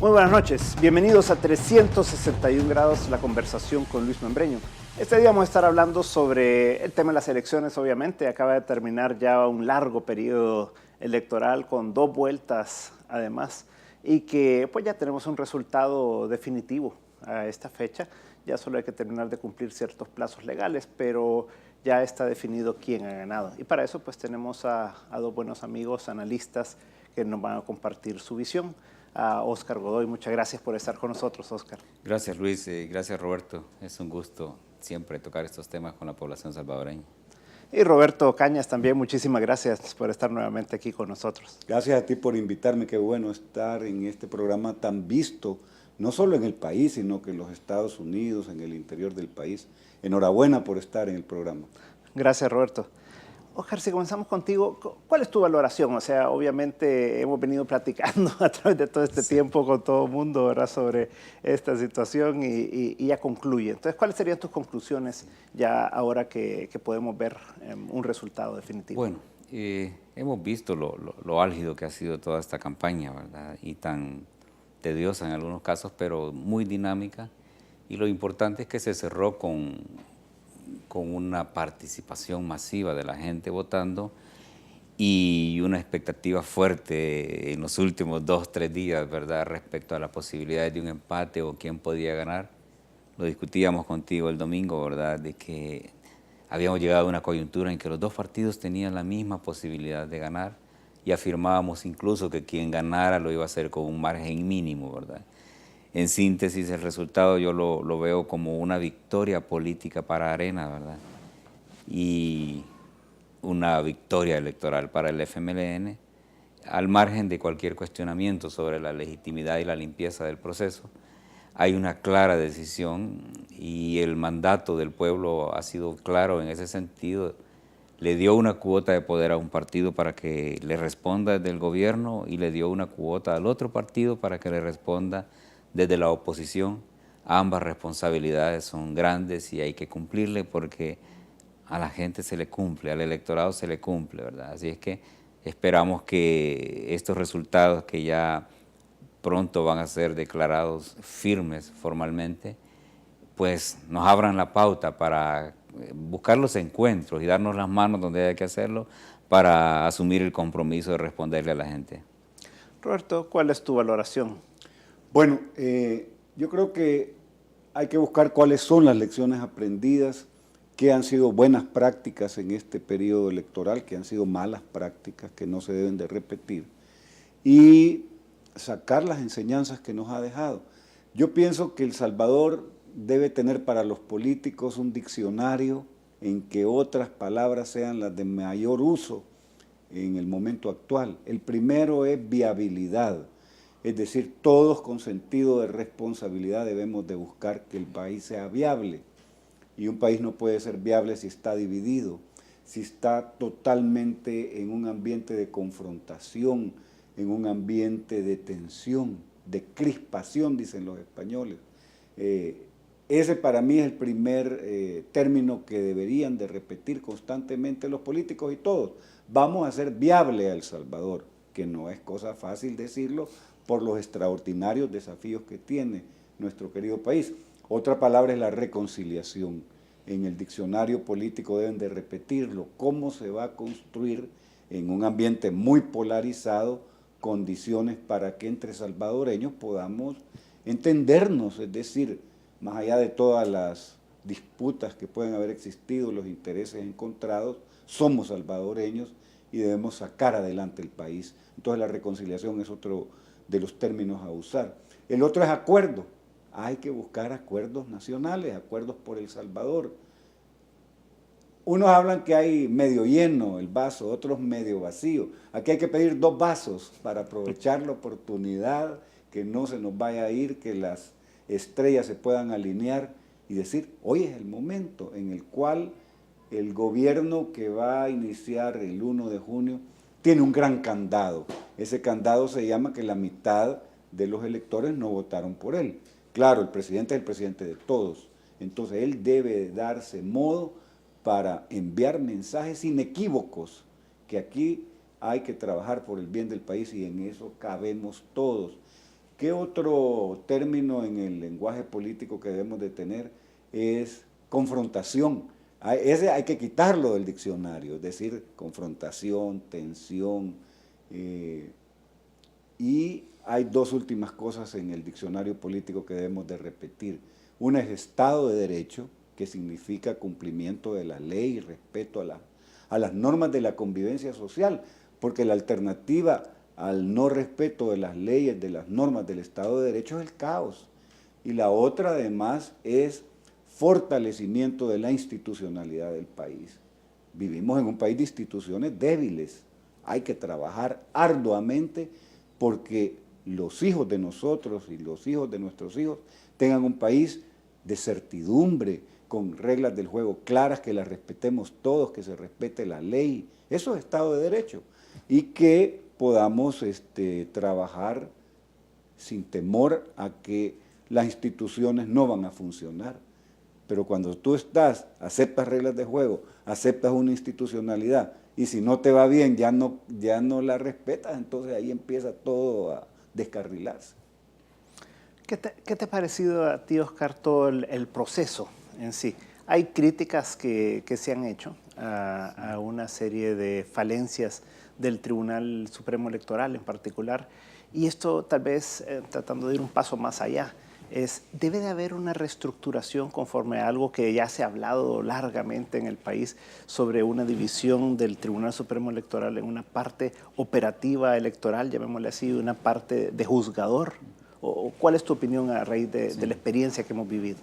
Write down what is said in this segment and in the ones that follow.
Muy buenas noches, bienvenidos a 361 grados, la conversación con Luis Membreño. Este día vamos a estar hablando sobre el tema de las elecciones, obviamente. Acaba de terminar ya un largo periodo electoral con 2 vueltas además y que pues ya tenemos un resultado definitivo a esta fecha. Ya solo hay que terminar de cumplir ciertos plazos legales, pero ya está definido quién ha ganado. Y para eso pues tenemos a 2 buenos amigos, analistas, que nos van a compartir su visión. A Óscar Godoy, muchas gracias por estar con nosotros, Óscar. Gracias, Luis. Gracias, Roberto. Es un gusto siempre tocar estos temas con la población salvadoreña. Y Roberto Cañas también, muchísimas gracias por estar nuevamente aquí con nosotros. Gracias a ti por invitarme, qué bueno estar en este programa tan visto, no solo en el país, sino que en los Estados Unidos, en el interior del país. Enhorabuena por estar en el programa. Gracias, Roberto. Óscar, si comenzamos contigo, ¿cuál es tu valoración? O sea, obviamente hemos venido platicando a través de todo este tiempo con todo el mundo, ¿verdad?, sobre esta situación y ya concluye. Entonces, ¿cuáles serían tus conclusiones ya ahora que podemos ver un resultado definitivo? Bueno, hemos visto lo álgido que ha sido toda esta campaña, ¿verdad? Y tan tediosa en algunos casos, pero muy dinámica. Y lo importante es que se cerró con una participación masiva de la gente votando y una expectativa fuerte en los últimos 2 o 3 días, ¿verdad?, respecto a la posibilidad de un empate o quién podía ganar. Lo discutíamos contigo el domingo, ¿verdad?, de que habíamos llegado a una coyuntura en que los 2 partidos tenían la misma posibilidad de ganar y afirmábamos incluso que quien ganara lo iba a hacer con un margen mínimo, ¿verdad? En síntesis, el resultado yo lo veo como una victoria política para Arena, ¿verdad? Y una victoria electoral para el FMLN, al margen de cualquier cuestionamiento sobre la legitimidad y la limpieza del proceso. Hay una clara decisión y el mandato del pueblo ha sido claro en ese sentido. Le dio una cuota de poder a un partido para que le responda desde el gobierno y le dio una cuota al otro partido para que le responda desde la oposición. Ambas responsabilidades son grandes y hay que cumplirle porque a la gente se le cumple, al electorado se le cumple, ¿verdad? Así es que esperamos que estos resultados que ya pronto van a ser declarados firmes formalmente, pues nos abran la pauta para buscar los encuentros y darnos las manos donde haya que hacerlo para asumir el compromiso de responderle a la gente. Roberto, ¿cuál es tu valoración? Bueno, yo creo que hay que buscar cuáles son las lecciones aprendidas, qué han sido buenas prácticas en este periodo electoral, qué han sido malas prácticas que no se deben de repetir y sacar las enseñanzas que nos ha dejado. Yo pienso que El Salvador debe tener para los políticos un diccionario en que otras palabras sean las de mayor uso en el momento actual. El primero es viabilidad. Es decir, todos con sentido de responsabilidad debemos de buscar que el país sea viable. Y un país no puede ser viable si está dividido, si está totalmente en un ambiente de confrontación, en un ambiente de tensión, de crispación, dicen los españoles. Ese para mí es el primer término que deberían de repetir constantemente los políticos y todos. Vamos a hacer viable a El Salvador, que no es cosa fácil decirlo, por los extraordinarios desafíos que tiene nuestro querido país. Otra palabra es la reconciliación. En el diccionario político deben de repetirlo. ¿Cómo se va a construir en un ambiente muy polarizado condiciones para que entre salvadoreños podamos entendernos? Es decir, más allá de todas las disputas que pueden haber existido, los intereses encontrados, somos salvadoreños y debemos sacar adelante el país. Entonces la reconciliación es otro de los términos a usar. El otro es acuerdo. Hay que buscar acuerdos nacionales, acuerdos por El Salvador. Unos hablan que hay medio lleno el vaso, otros medio vacío. Aquí hay que pedir 2 vasos para aprovechar la oportunidad, que no se nos vaya a ir, que las estrellas se puedan alinear y decir, hoy es el momento en el cual el gobierno que va a iniciar el 1 de junio tiene un gran candado. Ese candado se llama que la mitad de los electores no votaron por él. Claro, el presidente es el presidente de todos, entonces él debe darse modo para enviar mensajes inequívocos, que aquí hay que trabajar por el bien del país y en eso cabemos todos. ¿Qué otro término en el lenguaje político que debemos de tener es confrontación? Ese hay que quitarlo del diccionario, es decir, confrontación, tensión. Y hay dos últimas cosas en el diccionario político que debemos de repetir. Una es Estado de Derecho, que significa cumplimiento de la ley y respeto a las normas de la convivencia social, porque la alternativa al no respeto de las leyes, de las normas del Estado de Derecho es el caos. Y la otra además es fortalecimiento de la institucionalidad del país. Vivimos en un país de instituciones débiles. Hay que trabajar arduamente porque los hijos de nosotros y los hijos de nuestros hijos tengan un país de certidumbre, con reglas del juego claras, que las respetemos todos, que se respete la ley. Eso es Estado de Derecho. Y que podamos trabajar sin temor a que las instituciones no van a funcionar. Pero cuando tú aceptas reglas de juego, aceptas una institucionalidad, y si no te va bien, ya no la respetas, entonces ahí empieza todo a descarrilarse. ¿Qué te ha parecido a ti, Oscar, todo el proceso en sí? Hay críticas que se han hecho a una serie de falencias del Tribunal Supremo Electoral en particular, y esto tal vez, tratando de ir un paso más allá, debe de haber una reestructuración conforme a algo que ya se ha hablado largamente en el país sobre una división del Tribunal Supremo Electoral en una parte operativa electoral, llamémosle así, y una parte de juzgador. ¿Cuál es tu opinión a raíz de la experiencia que hemos vivido?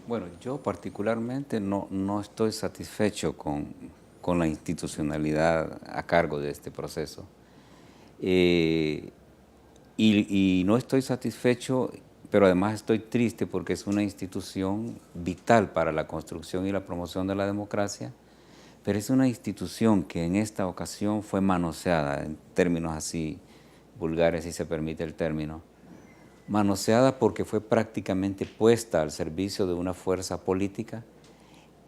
Bueno, yo particularmente no estoy satisfecho con la institucionalidad a cargo de este proceso. Y no estoy satisfecho, pero además estoy triste porque es una institución vital para la construcción y la promoción de la democracia, pero es una institución que en esta ocasión fue manoseada, en términos así vulgares, si se permite el término. Manoseada porque fue prácticamente puesta al servicio de una fuerza política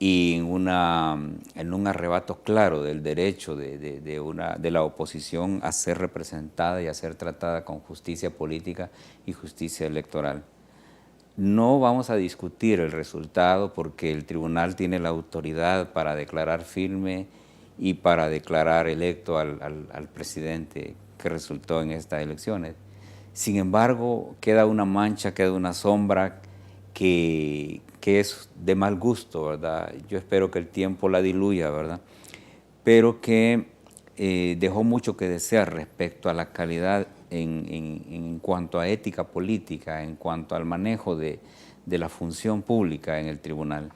y en un arrebato claro del derecho de la oposición a ser representada y a ser tratada con justicia política y justicia electoral. No vamos a discutir el resultado porque el tribunal tiene la autoridad para declarar firme y para declarar electo al presidente que resultó en estas elecciones. Sin embargo, queda una mancha, queda una sombra que es de mal gusto, ¿verdad? Yo espero que el tiempo la diluya, ¿verdad? Pero que dejó mucho que desear respecto a la calidad en cuanto a ética política, en cuanto al manejo de la función pública en el tribunal.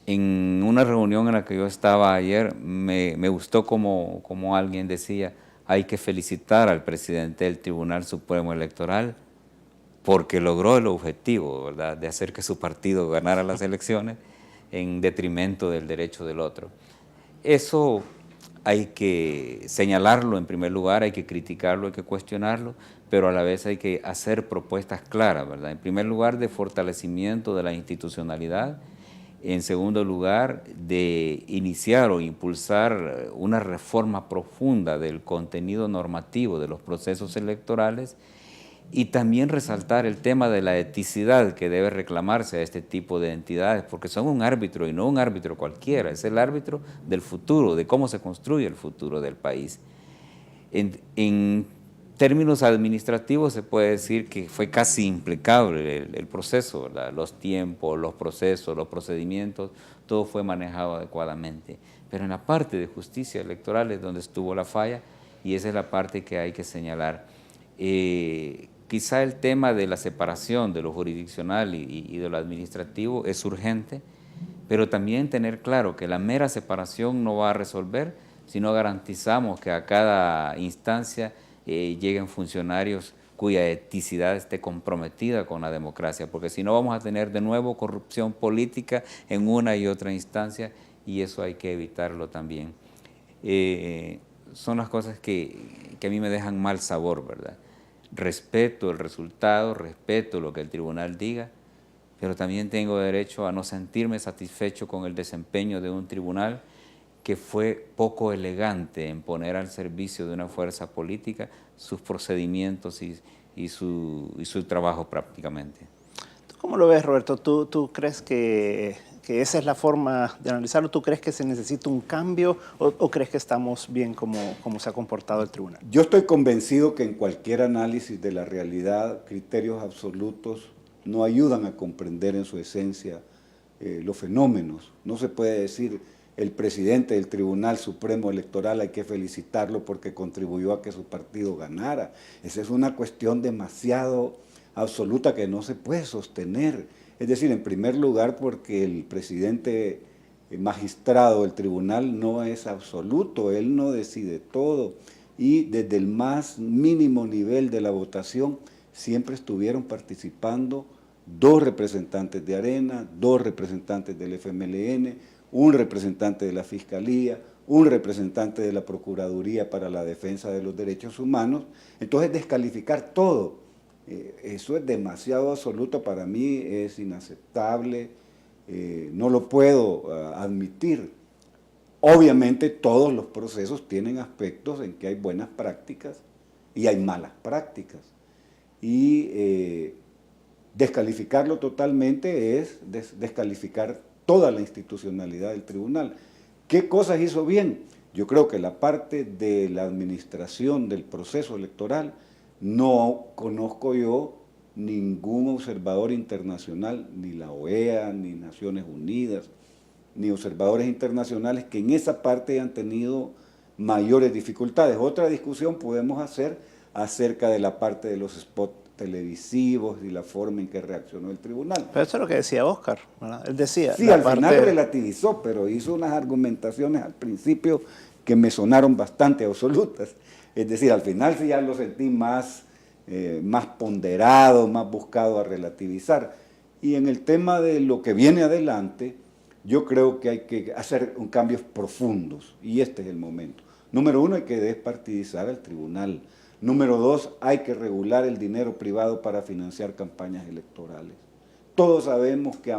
En una reunión en la que yo estaba ayer, me gustó como alguien decía, hay que felicitar al presidente del Tribunal Supremo Electoral porque logró el objetivo, ¿verdad?, de hacer que su partido ganara las elecciones en detrimento del derecho del otro. Eso hay que señalarlo en primer lugar, hay que criticarlo, hay que cuestionarlo, pero a la vez hay que hacer propuestas claras, ¿verdad? En primer lugar, de fortalecimiento de la institucionalidad. En segundo lugar, de iniciar o impulsar una reforma profunda del contenido normativo de los procesos electorales y también resaltar el tema de la eticidad que debe reclamarse a este tipo de entidades, porque son un árbitro y no un árbitro cualquiera, es el árbitro del futuro, de cómo se construye el futuro del país. En términos administrativos se puede decir que fue casi impecable el proceso, ¿verdad? Los tiempos, los procesos, los procedimientos, todo fue manejado adecuadamente. Pero en la parte de justicia electoral es donde estuvo la falla y esa es la parte que hay que señalar. Quizá el tema de la separación de lo jurisdiccional y de lo administrativo es urgente, pero también tener claro que la mera separación no va a resolver si no garantizamos que a cada instancia lleguen funcionarios cuya eticidad esté comprometida con la democracia, porque si no vamos a tener de nuevo corrupción política en una y otra instancia y eso hay que evitarlo también. Son las cosas que a mí me dejan mal sabor, ¿verdad? Respeto el resultado, respeto lo que el tribunal diga, pero también tengo derecho a no sentirme satisfecho con el desempeño de un tribunal que fue poco elegante en poner al servicio de una fuerza política sus procedimientos y y su trabajo prácticamente. ¿Tú cómo lo ves, Roberto? ¿Tú crees que esa es la forma de analizarlo? ¿Tú crees que se necesita un cambio o crees que estamos bien como se ha comportado el tribunal? Yo estoy convencido que en cualquier análisis de la realidad, criterios absolutos no ayudan a comprender en su esencia los fenómenos. No se puede decir el presidente del Tribunal Supremo Electoral hay que felicitarlo porque contribuyó a que su partido ganara. Esa es una cuestión demasiado absoluta que no se puede sostener. Es decir, en primer lugar porque el presidente magistrado del tribunal no es absoluto, él no decide todo y desde el más mínimo nivel de la votación siempre estuvieron participando 2 representantes de Arena, 2 representantes del FMLN, un representante de la Fiscalía, un representante de la Procuraduría para la Defensa de los Derechos Humanos. Entonces descalificar todo, eso es demasiado absoluto para mí, es inaceptable, no lo puedo admitir. Obviamente todos los procesos tienen aspectos en que hay buenas prácticas y hay malas prácticas. Y descalificarlo totalmente es descalificar toda la institucionalidad del tribunal. ¿Qué cosas hizo bien? Yo creo que la parte de la administración del proceso electoral, no conozco yo ningún observador internacional, ni la OEA, ni Naciones Unidas, ni observadores internacionales que en esa parte hayan tenido mayores dificultades. Otra discusión podemos hacer acerca de la parte de los spots televisivos y la forma en que reaccionó el tribunal. Pero eso es lo que decía Oscar, ¿verdad? Él decía... Sí, al final relativizó, pero hizo unas argumentaciones al principio que me sonaron bastante absolutas. Es decir, al final sí ya lo sentí más ponderado, más buscado a relativizar. Y en el tema de lo que viene adelante, yo creo que hay que hacer cambios profundos, y este es el momento. Número 1, hay que despartidizar al tribunal. Número 2, hay que regular el dinero privado para financiar campañas electorales. Todos sabemos que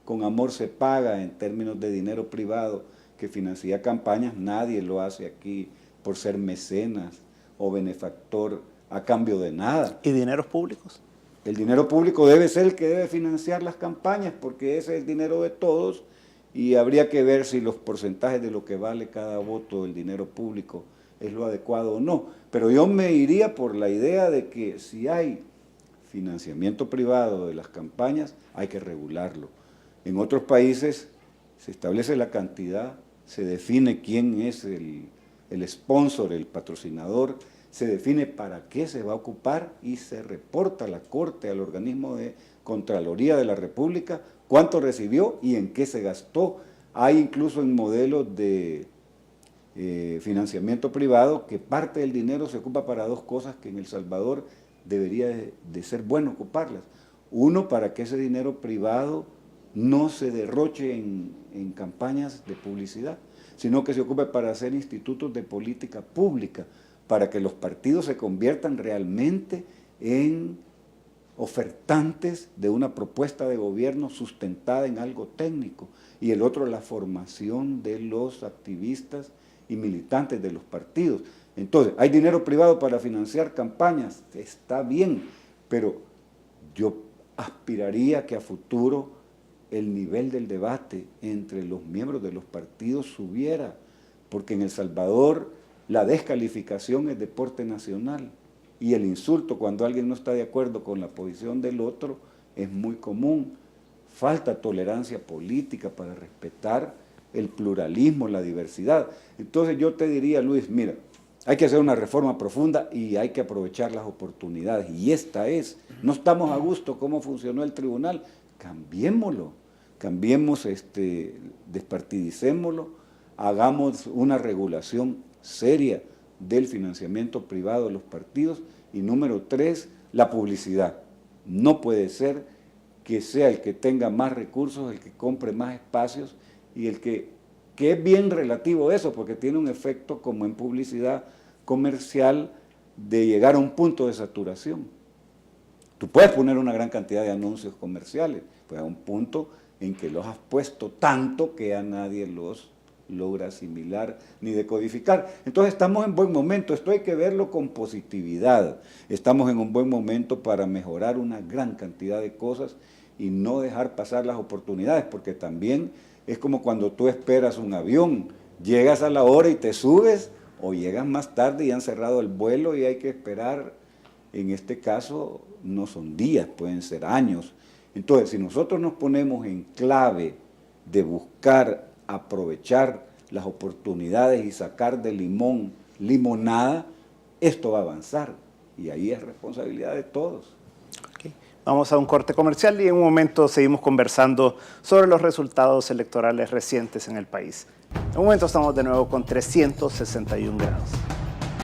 con amor se paga en términos de dinero privado que financia campañas. Nadie lo hace aquí por ser mecenas o benefactor a cambio de nada. ¿Y dineros públicos? El dinero público debe ser el que debe financiar las campañas porque ese es el dinero de todos y habría que ver si los porcentajes de lo que vale cada voto del dinero público es lo adecuado o no. Pero yo me iría por la idea de que si hay financiamiento privado de las campañas, hay que regularlo. En otros países se establece la cantidad, se define quién es el sponsor, el patrocinador, se define para qué se va a ocupar y se reporta a la Corte, al organismo de Contraloría de la República, cuánto recibió y en qué se gastó. Hay incluso en modelos de financiamiento privado que parte del dinero se ocupa para 2 cosas que en El Salvador debería de ser bueno ocuparlas. Uno, para que ese dinero privado no se derroche en campañas de publicidad, sino que se ocupe para hacer institutos de política pública, para que los partidos se conviertan realmente en ofertantes de una propuesta de gobierno sustentada en algo técnico. Y el otro, la formación de los activistas y militantes de los partidos. Entonces, hay dinero privado para financiar campañas, está bien, pero yo aspiraría que a futuro el nivel del debate entre los miembros de los partidos subiera, porque en El Salvador la descalificación es deporte nacional y el insulto cuando alguien no está de acuerdo con la posición del otro es muy común. Falta tolerancia política para respetar el pluralismo, la diversidad. Entonces yo te diría, Luis, mira, hay que hacer una reforma profunda y hay que aprovechar las oportunidades. Y esta es, no estamos a gusto cómo funcionó el tribunal, cambiémoslo, despartidicémoslo, hagamos una regulación seria del financiamiento privado de los partidos. Y número 3, la publicidad. No puede ser que sea el que tenga más recursos, el que compre más espacios y el que es bien relativo eso, porque tiene un efecto como en publicidad comercial de llegar a un punto de saturación. Tú puedes poner una gran cantidad de anuncios comerciales, pues a un punto en que los has puesto tanto que a nadie los logra asimilar ni decodificar. Entonces estamos en buen momento, esto hay que verlo con positividad. Estamos en un buen momento para mejorar una gran cantidad de cosas y no dejar pasar las oportunidades, porque también es como cuando tú esperas un avión, llegas a la hora y te subes, o llegas más tarde y han cerrado el vuelo y hay que esperar. En este caso no son días, pueden ser años. Entonces, si nosotros nos ponemos en clave de buscar aprovechar las oportunidades y sacar de limón limonada, esto va a avanzar y ahí es responsabilidad de todos. Okay. Vamos a un corte comercial y en un momento seguimos conversando sobre los resultados electorales recientes en el país. En un momento estamos de nuevo con 361 grados.